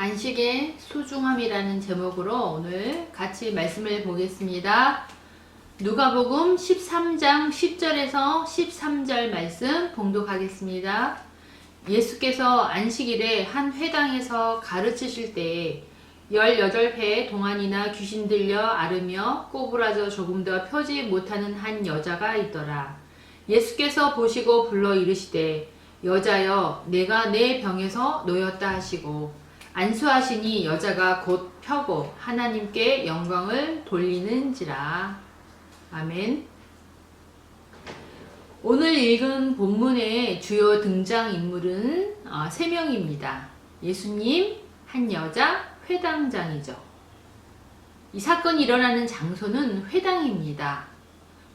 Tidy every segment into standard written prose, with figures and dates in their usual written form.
안식의 소중함이라는 제목으로 오늘 같이 말씀을 보겠습니다. 누가복음 13장 10절에서 13절 말씀 봉독하겠습니다. 예수께서 안식일에 한 회당에서 가르치실 때에 18회 동안이나 귀신 들려 앓으며 꼬부라져 조금 더 펴지 못하는 한 여자가 있더라. 예수께서 보시고 불러 이르시되 여자여 내가 내 병에서 놓였다 하시고 안수하시니 여자가 곧 펴고 하나님께 영광을 돌리는지라. 아멘. 오늘 읽은 본문의 주요 등장인물은 3명입니다. 예수님, 한 여자, 회당장이죠. 이 사건이 일어나는 장소는 회당입니다.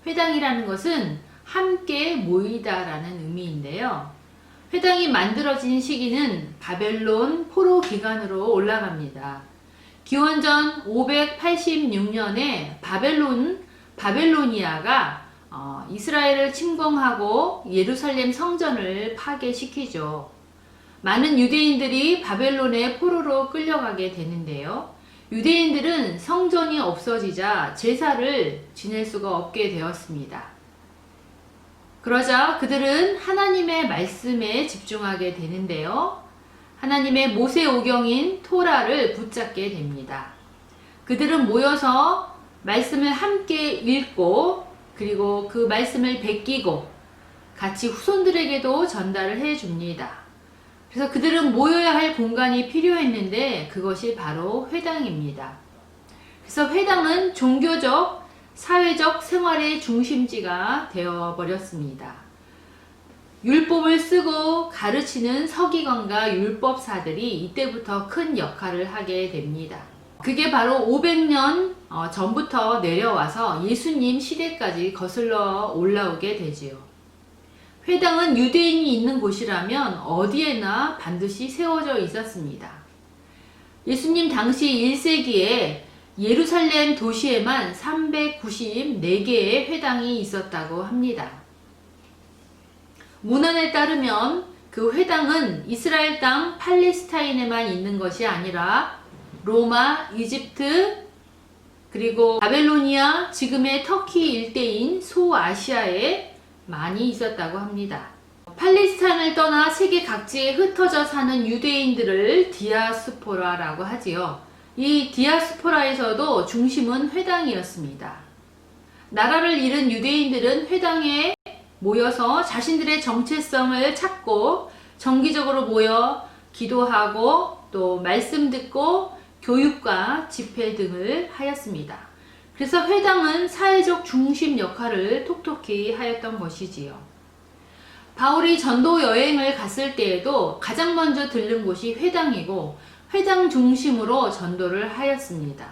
회당이라는 것은 함께 모이다라는 의미인데요. 회당이 만들어진 시기는 바벨론 포로 기간으로 올라갑니다. 기원전 586년에 바벨로니아가 이스라엘을 침공하고 예루살렘 성전을 파괴시키죠. 많은 유대인들이 바벨론의 포로로 끌려가게 되는데요. 유대인들은 성전이 없어지자 제사를 지낼 수가 없게 되었습니다. 그러자 그들은 하나님의 말씀에 집중하게 되는데요. 하나님의 모세오경인 토라를 붙잡게 됩니다. 그들은 모여서 말씀을 함께 읽고 그리고 그 말씀을 베끼고 같이 후손들에게도 전달을 해줍니다. 그래서 그들은 모여야 할 공간이 필요했는데 그것이 바로 회당입니다. 그래서 회당은 종교적 사회적 생활의 중심지가 되어버렸습니다. 율법을 쓰고 가르치는 서기관과 율법사들이 이때부터 큰 역할을 하게 됩니다. 그게 바로 500년 전부터 내려와서 예수님 시대까지 거슬러 올라오게 되지요. 회당은 유대인이 있는 곳이라면 어디에나 반드시 세워져 있었습니다. 예수님 당시 1세기에 예루살렘 도시에만 394개의 회당이 있었다고 합니다. 문헌에 따르면 그 회당은 이스라엘 땅 팔레스타인에만 있는 것이 아니라 로마, 이집트, 그리고 바벨로니아, 지금의 터키 일대인 소아시아에 많이 있었다고 합니다. 팔레스타인을 떠나 세계 각지에 흩어져 사는 유대인들을 디아스포라라고 하지요. 이 디아스포라에서도 중심은 회당이었습니다. 나라를 잃은 유대인들은 회당에 모여서 자신들의 정체성을 찾고 정기적으로 모여 기도하고 또 말씀 듣고 교육과 집회 등을 하였습니다. 그래서 회당은 사회적 중심 역할을 톡톡히 하였던 것이지요. 바울이 전도 여행을 갔을 때에도 가장 먼저 들른 곳이 회당이고 회당 중심으로 전도를 하였습니다.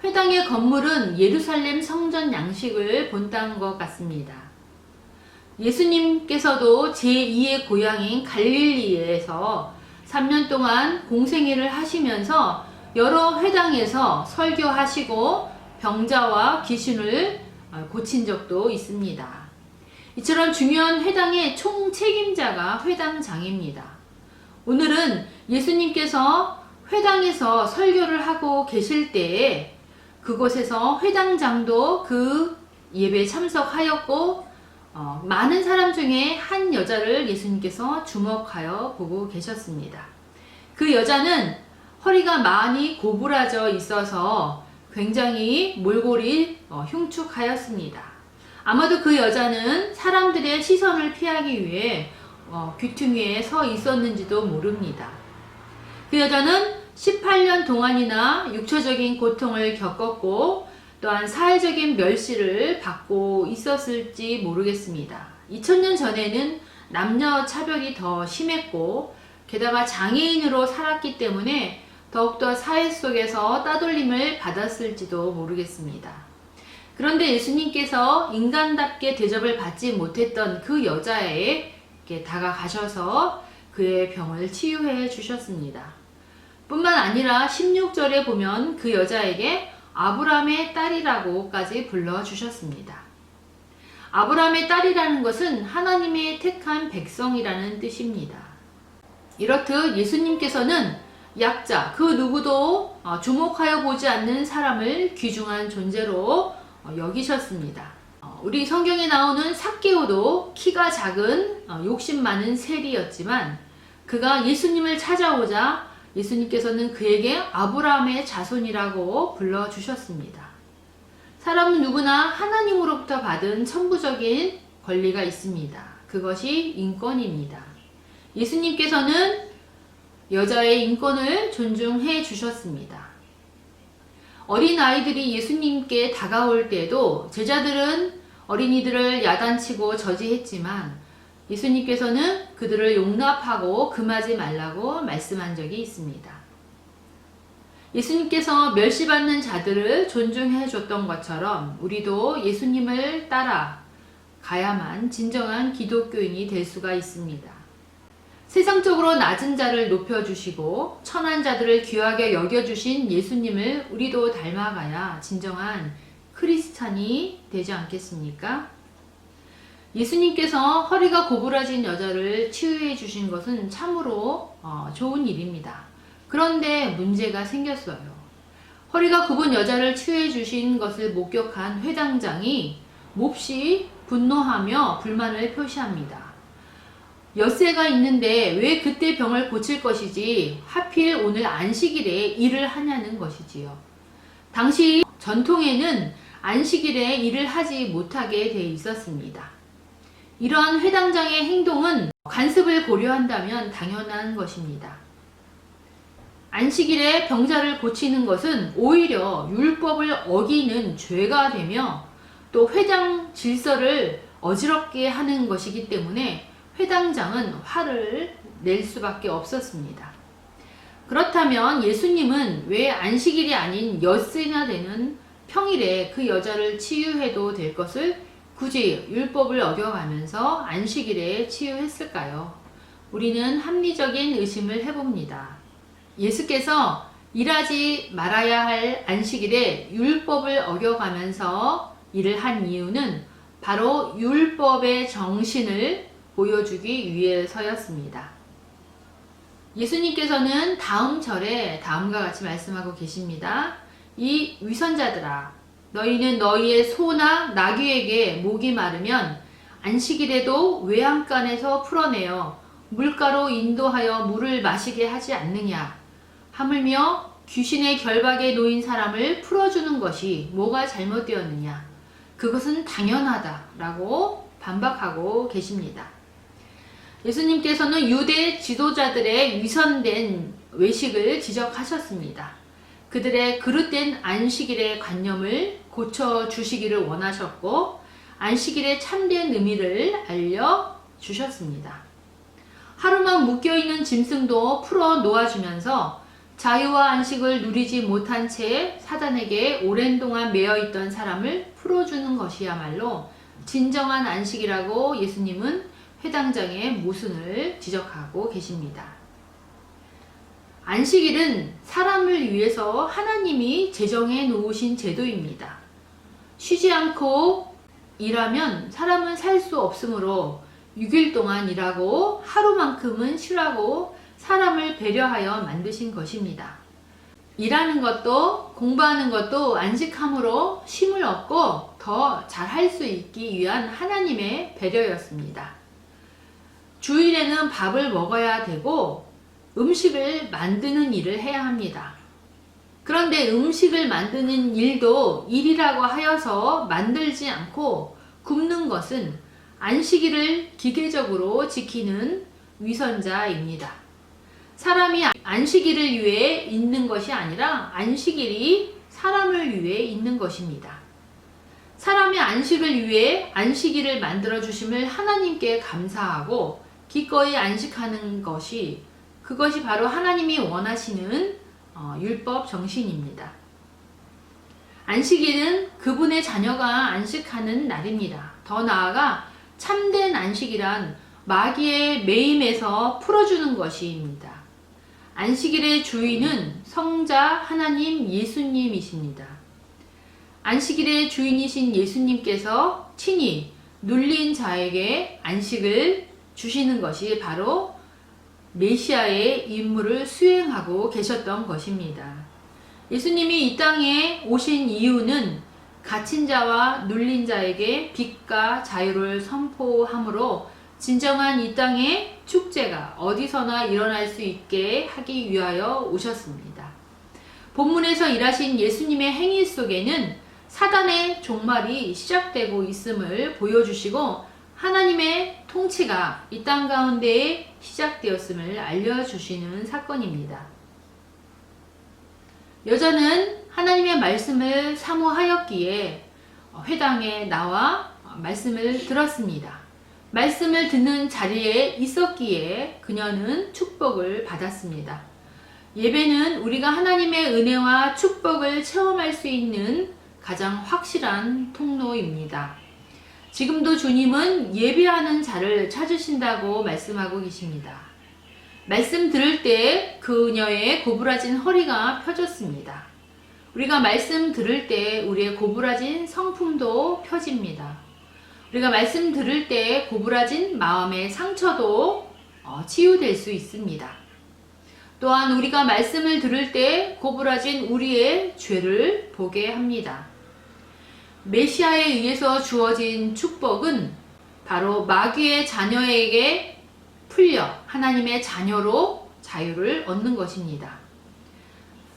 회당의 건물은 예루살렘 성전 양식을 본딴 것 같습니다. 예수님께서도 제2의 고향인 갈릴리에서 3년 동안 공생애를 하시면서 여러 회당에서 설교하시고 병자와 귀신을 고친 적도 있습니다. 이처럼 중요한 회당의 총책임자가 회당장입니다. 오늘은 예수님께서 회당에서 설교를 하고 계실 때에 그곳에서 회당장도 그 예배에 참석하였고 많은 사람 중에 한 여자를 예수님께서 주목하여 보고 계셨습니다. 그 여자는 허리가 많이 고부라져 있어서 굉장히 몰골이 흉측하였습니다. 아마도 그 여자는 사람들의 시선을 피하기 위해 귀퉁이에 서 있었는지도 모릅니다. 그 여자는 18년 동안이나 육체적인 고통을 겪었고 또한 사회적인 멸시를 받고 있었을지 모르겠습니다. 2000년 전에는 남녀 차별이 더 심했고 게다가 장애인으로 살았기 때문에 더욱더 사회 속에서 따돌림을 받았을지도 모르겠습니다. 그런데 예수님께서 인간답게 대접을 받지 못했던 그 여자에게 다가가셔서 그의 병을 치유해 주셨습니다. 뿐만 아니라 16절에 보면 그 여자에게 아브라함의 딸이라고까지 불러주셨습니다. 아브라함의 딸이라는 것은 하나님의 택한 백성이라는 뜻입니다. 이렇듯 예수님께서는 약자, 그 누구도 주목하여 보지 않는 사람을 귀중한 존재로 여기셨습니다. 우리 성경에 나오는 삭개오도 키가 작은 욕심 많은 세리였지만 그가 예수님을 찾아오자 예수님께서는 그에게 아브라함의 자손이라고 불러주셨습니다. 사람은 누구나 하나님으로부터 받은 천부적인 권리가 있습니다. 그것이 인권입니다. 예수님께서는 여자의 인권을 존중해 주셨습니다. 어린 아이들이 예수님께 다가올 때에도 제자들은 어린이들을 야단치고 저지했지만 예수님께서는 그들을 용납하고 금하지 말라고 말씀한 적이 있습니다. 예수님께서 멸시받는 자들을 존중해 줬던 것처럼 우리도 예수님을 따라 가야만 진정한 기독교인이 될 수가 있습니다. 세상적으로 낮은 자를 높여주시고 천한 자들을 귀하게 여겨주신 예수님을 우리도 닮아가야 진정한 크리스찬이 되지 않겠습니까? 예수님께서 허리가 고부라진 여자를 치유해 주신 것은 참으로 좋은 일입니다. 그런데 문제가 생겼어요. 허리가 굽은 여자를 치유해 주신 것을 목격한 회당장이 몹시 분노하며 불만을 표시합니다. 엿새가 있는데 왜 그때 병을 고칠 것이지 하필 오늘 안식일에 일을 하냐는 것이지요. 당시 전통에는 안식일에 일을 하지 못하게 돼 있었습니다. 이러한 회당장의 행동은 관습을 고려한다면 당연한 것입니다. 안식일에 병자를 고치는 것은 오히려 율법을 어기는 죄가 되며 또 회당 질서를 어지럽게 하는 것이기 때문에 회당장은 화를 낼 수밖에 없었습니다. 그렇다면 예수님은 왜 안식일이 아닌 엿새나 되는 평일에 그 여자를 치유해도 될 것을 굳이 율법을 어겨가면서 안식일에 치유했을까요? 우리는 합리적인 의심을 해봅니다. 예수께서 일하지 말아야 할 안식일에 율법을 어겨가면서 일을 한 이유는 바로 율법의 정신을 보여주기 위해서였습니다. 예수님께서는 다음 절에 다음과 같이 말씀하고 계십니다. 이 위선자들아, 너희는 너희의 소나 나귀에게 목이 마르면 안식일에도 외양간에서 풀어내어 물가로 인도하여 물을 마시게 하지 않느냐. 하물며 귀신의 결박에 놓인 사람을 풀어주는 것이 뭐가 잘못되었느냐. 그것은 당연하다라고 반박하고 계십니다. 예수님께서는 유대 지도자들의 위선된 외식을 지적하셨습니다. 그들의 그릇된 안식일의 관념을 고쳐주시기를 원하셨고 안식일의 참된 의미를 알려주셨습니다. 하루만 묶여있는 짐승도 풀어 놓아주면서 자유와 안식을 누리지 못한 채 사단에게 오랜 동안 매여있던 사람을 풀어주는 것이야말로 진정한 안식이라고 예수님은 회당장의 모순을 지적하고 계십니다. 안식일은 사람을 위해서 하나님이 제정해 놓으신 제도입니다. 쉬지 않고 일하면 사람은 살 수 없으므로 6일 동안 일하고 하루만큼은 쉬라고 사람을 배려하여 만드신 것입니다. 일하는 것도 공부하는 것도 안식함으로 쉼을 얻고 더 잘할 수 있기 위한 하나님의 배려였습니다. 주일에는 밥을 먹어야 되고 음식을 만드는 일을 해야 합니다. 그런데 음식을 만드는 일도 일이라고 하여서 만들지 않고 굽는 것은 안식일을 기계적으로 지키는 위선자입니다. 사람이 안식일을 위해 있는 것이 아니라 안식일이 사람을 위해 있는 것입니다. 사람의 안식을 위해 안식일을 만들어 주심을 하나님께 감사하고 기꺼이 안식하는 것이 그것이 바로 하나님이 원하시는 율법 정신입니다. 안식일은 그분의 자녀가 안식하는 날입니다. 더 나아가 참된 안식이란 마귀의 매임에서 풀어주는 것입니다. 안식일의 주인은 성자 하나님 예수님이십니다. 안식일의 주인이신 예수님께서 친히 눌린 자에게 안식을 주시는 것이 바로 메시아의 임무를 수행하고 계셨던 것입니다. 예수님이 이 땅에 오신 이유는 갇힌 자와 눌린 자에게 빛과 자유를 선포함으로 진정한 이 땅의 축제가 어디서나 일어날 수 있게 하기 위하여 오셨습니다. 본문에서 일하신 예수님의 행위 속에는 사단의 종말이 시작되고 있음을 보여주시고 하나님의 통치가 이 땅 가운데에 시작되었음을 알려주시는 사건입니다. 여자는 하나님의 말씀을 사모하였기에 회당에 나와 말씀을 들었습니다. 말씀을 듣는 자리에 있었기에 그녀는 축복을 받았습니다. 예배는 우리가 하나님의 은혜와 축복을 체험할 수 있는 가장 확실한 통로입니다. 지금도 주님은 예배하는 자를 찾으신다고 말씀하고 계십니다. 말씀 들을 때 그녀의 고부라진 허리가 펴졌습니다. 우리가 말씀 들을 때 우리의 고부라진 성품도 펴집니다. 우리가 말씀 들을 때 고부라진 마음의 상처도 치유될 수 있습니다. 또한 우리가 말씀을 들을 때 고부라진 우리의 죄를 보게 합니다. 메시아에 의해서 주어진 축복은 바로 마귀의 자녀에게 풀려 하나님의 자녀로 자유를 얻는 것입니다.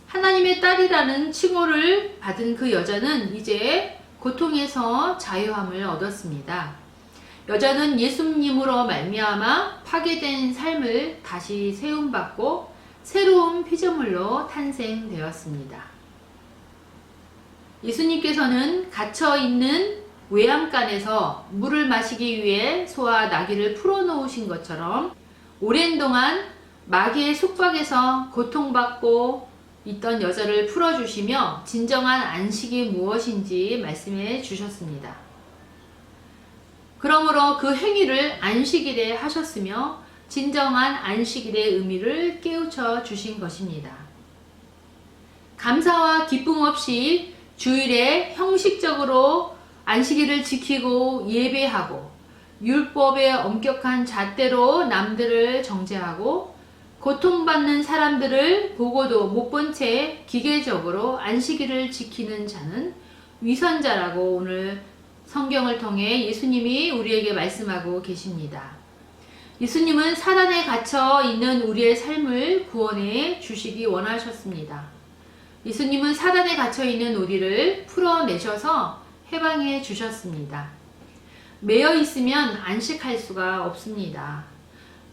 하나님의 딸이라는 칭호를 받은 그 여자는 이제 고통에서 자유함을 얻었습니다. 여자는 예수님으로 말미암아 파괴된 삶을 다시 세움받고 새로운 피조물로 탄생되었습니다. 예수님께서는 갇혀있는 외양간에서 물을 마시기 위해 소와 나귀를 풀어놓으신 것처럼 오랜 동안 마귀의 속박에서 고통받고 있던 여자를 풀어주시며 진정한 안식이 무엇인지 말씀해 주셨습니다. 그러므로 그 행위를 안식일에 하셨으며 진정한 안식일의 의미를 깨우쳐 주신 것입니다. 감사와 기쁨 없이 주일에 형식적으로 안식일을 지키고 예배하고 율법의 엄격한 잣대로 남들을 정죄하고 고통받는 사람들을 보고도 못 본 채 기계적으로 안식일을 지키는 자는 위선자라고 오늘 성경을 통해 예수님이 우리에게 말씀하고 계십니다. 예수님은 사단에 갇혀 있는 우리의 삶을 구원해 주시기 원하셨습니다. 예수님은 사단에 갇혀 있는 우리를 풀어내셔서 해방해 주셨습니다. 매여 있으면 안식할 수가 없습니다.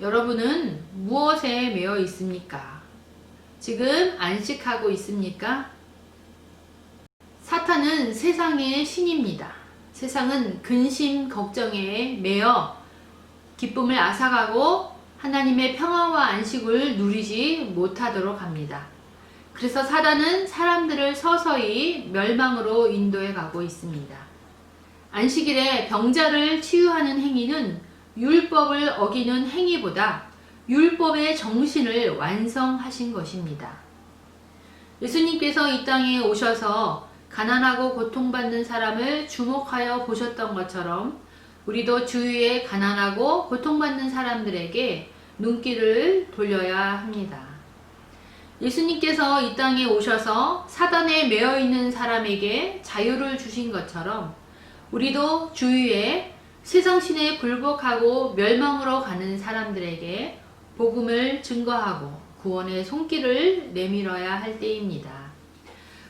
여러분은 무엇에 매여 있습니까? 지금 안식하고 있습니까? 사탄은 세상의 신입니다. 세상은 근심, 걱정에 매여 기쁨을 앗아가고 하나님의 평화와 안식을 누리지 못하도록 합니다. 그래서 사단은 사람들을 서서히 멸망으로 인도해 가고 있습니다. 안식일에 병자를 치유하는 행위는 율법을 어기는 행위보다 율법의 정신을 완성하신 것입니다. 예수님께서 이 땅에 오셔서 가난하고 고통받는 사람을 주목하여 보셨던 것처럼 우리도 주위에 가난하고 고통받는 사람들에게 눈길을 돌려야 합니다. 예수님께서 이 땅에 오셔서 사단에 매여 있는 사람에게 자유를 주신 것처럼 우리도 주위에 세상신에 굴복하고 멸망으로 가는 사람들에게 복음을 증거하고 구원의 손길을 내밀어야 할 때입니다.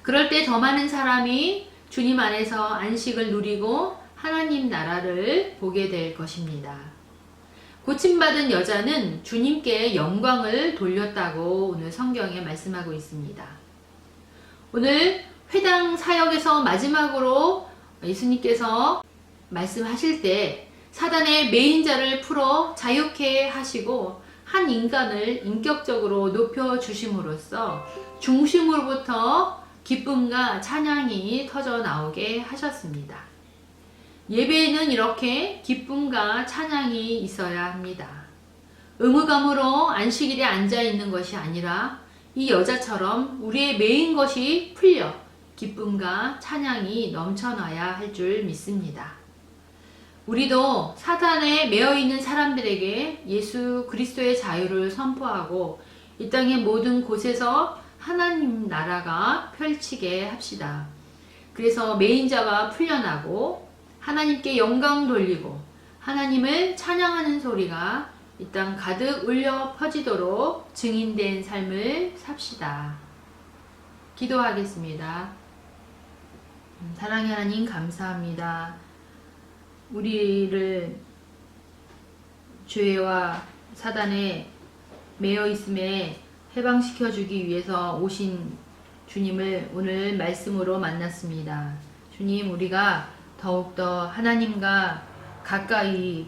그럴 때 더 많은 사람이 주님 안에서 안식을 누리고 하나님 나라를 보게 될 것입니다. 고침받은 여자는 주님께 영광을 돌렸다고 오늘 성경에 말씀하고 있습니다. 오늘 회당 사역에서 마지막으로 예수님께서 말씀하실 때 사단의 매인 자를 풀어 자유케 하시고 한 인간을 인격적으로 높여 주심으로써 중심으로부터 기쁨과 찬양이 터져 나오게 하셨습니다. 예배에는 이렇게 기쁨과 찬양이 있어야 합니다. 의무감으로 안식일에 앉아 있는 것이 아니라 이 여자처럼 우리의 매인 것이 풀려 기쁨과 찬양이 넘쳐나야 할 줄 믿습니다. 우리도 사단에 매여 있는 사람들에게 예수 그리스도의 자유를 선포하고 이 땅의 모든 곳에서 하나님 나라가 펼치게 합시다. 그래서 매인자가 풀려나고 하나님께 영광 돌리고 하나님을 찬양하는 소리가 이 땅 가득 울려 퍼지도록 증인된 삶을 삽시다. 기도하겠습니다. 사랑의 하나님 감사합니다. 우리를 죄와 사단에 매여 있음에 해방시켜 주기 위해서 오신 주님을 오늘 말씀으로 만났습니다. 주님, 우리가 더욱더 하나님과 가까이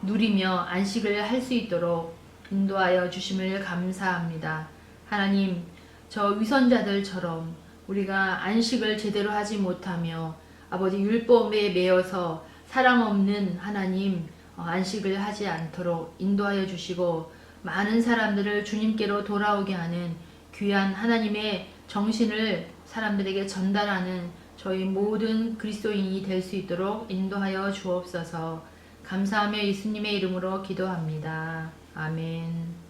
누리며 안식을 할 수 있도록 인도하여 주심을 감사합니다. 하나님, 저 위선자들처럼 우리가 안식을 제대로 하지 못하며 아버지 율법에 매여서 사랑 없는 하나님 안식을 하지 않도록 인도하여 주시고 많은 사람들을 주님께로 돌아오게 하는 귀한 하나님의 정신을 사람들에게 전달하는 저희 모든 그리스도인이 될 수 있도록 인도하여 주옵소서. 감사하며 예수님의 이름으로 기도합니다. 아멘.